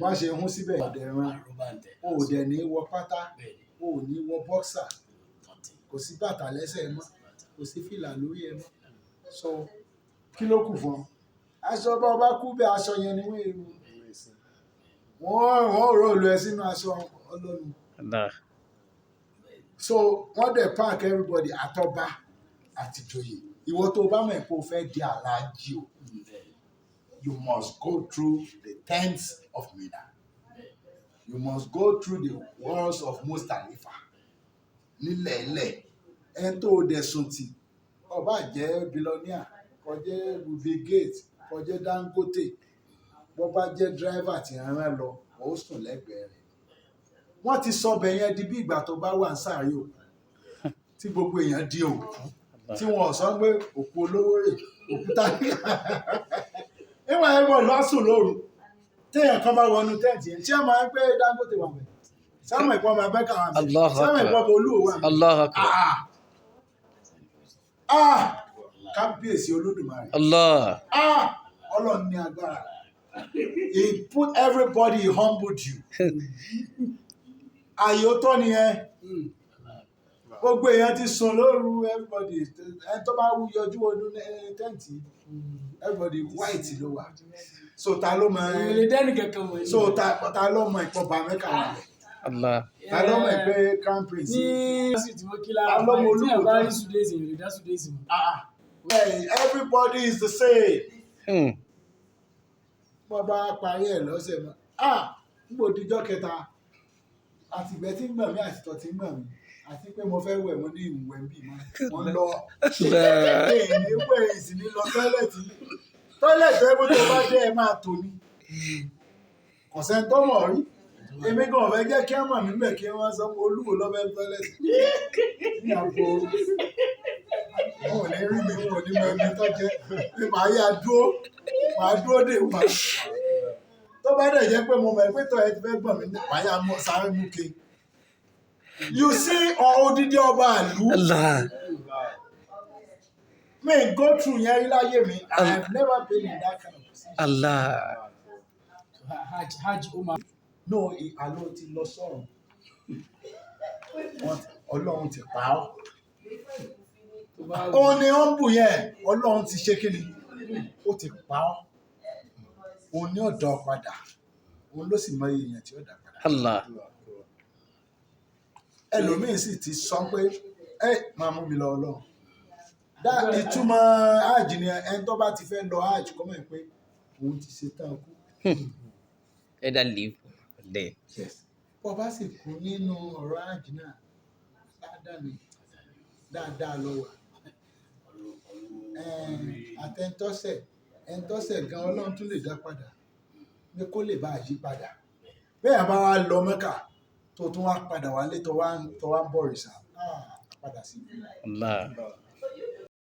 bá ṣe hún síbẹ̀ ìdẹ̀ran o ò dẹ̀ ní wọ pátá o ò ní wọ bọ́ksà kò sí bàtà lẹ́sẹ̀ mọ́ kò sí fìlà lórí ẹ mọ́ so kí ló kù fún ọ aṣọ bá ọba kú bẹ́ẹ̀ aṣọ yẹn ni wọ́n rọ̀lù ẹ sínú aṣọ ọlọ́run so wọ́n dẹ̀ park everybody àtọba àtìjòyè ìwọ tó bá mọ̀ pé o fẹ́ di aláàjì o you must go through the tents of Mina you must go through the walls of Mustalifa nílẹ̀ẹ́lẹ̀ ẹni tó o dẹ̀ sùn tì ọba jẹ́ billionaire kọjá Bill Gates kọjá Dangote bó bá jẹ́ driver tí ń rán lọ ó sùn lẹ́gbẹ̀ẹ́ rẹ̀ wọ́n ti sọ bẹ̀ yẹn di bí ìgbà tó bá wà ń sáré òkú tí gbogbo èèyàn di òkú tí wọ́n sọ pé òkú olówó rè òkú tàbí ìwọ̀n ẹ̀rọ lọ́sùn lóru téèyàn kan bá wọnú tẹ́ǹtì yẹn tí wọ́n máa ń gbé Dangote wà bẹ̀ sáwọn ìpọ́n máa bẹ́ẹ̀ kàwọn àmì sáwọn ìpọ́n máa Olúwo wà mí kábíyèsí Olódùmarè Ọlọ́run ní agbára he put everybody he humbled you ààyè ó tọ́ nìyẹn gbogbo èèyàn ti sùn lóru everybody ẹni tó bá yọjú ọdún tẹ́ǹtì everybody white ló wà so ta ló mọ so ta ló mọ ìpọ̀ba Mẹ́kà wà ta ló mọ ìpè crown prince ta ló mọ Olúwo everybody is the same wọ́n bá parí ẹ̀ lọ́sẹ̀ mọ́ níbo dijọ́ kẹta àtìgbẹ́ tí ń gbọ̀n mí àtìtọ́ tí ń gbọ̀n mí àti pé mo fẹ́ wẹ̀ mo ní ìwẹ̀ ń bì wọ́n lọ ní wẹ̀ ìsìn ní lọ tọ́lẹ̀tì ẹgbẹ́ tó bá jẹ́ ẹ máa tò ní kọ̀sẹ̀ tó mọ̀ rí èmi gan ọ̀fẹ́ jẹ́ kí á mọ̀ mí bẹ̀ kí wọ́n sọ pé Olúwo lọ́fẹ́ tọ́lẹ̀tì ní àpò wọn ò ní rí mi wọn ò ní mọ ẹni tó jẹ́ pé màá yá dúró dè wá tó bá dẹ̀ jẹ́ pé mo mọ̀ pé tọ́ ẹ ti fẹ́ gbọ̀n mi màá yá sáré mú ke. You see odidi ọba àlú. Me go through yẹn rí láyé mi. I have never been in that kind of position. Hajj Umar. No, àlọ́ ti lọ sọ̀rọ̀. Ọlọ́run ti pa ọ́. Òun ni ó ń bù yẹn. Ọlọ́run ti ṣe kíni? Ó ti pa ọ́. Òun ni ó dá ọ padà. Òun ló sì mọ èèyàn tí ó dá padà. Ẹlòmíín sì ti sọ pé máa mú mi lọ Ọlọ́run ìtumọ̀ hajj ni ẹni tó bá ti fẹ́ lọ hajj kọ́ mọ̀ pé òun ti ṣe tán kú. Either live or die. Bọ́ bá sì kú nínú ọ̀rọ̀ hajj náà dáadáa lọ wà ẹ̀ńtọ́sẹ̀ gan Ọlọ́run tún lè dá padà pé kó lè bá yí padà bẹ́ẹ̀ bá wá lọ Mẹ́kà tó tún wá padà wálé tó wá ń bọ̀ rìṣà padà sí ibi.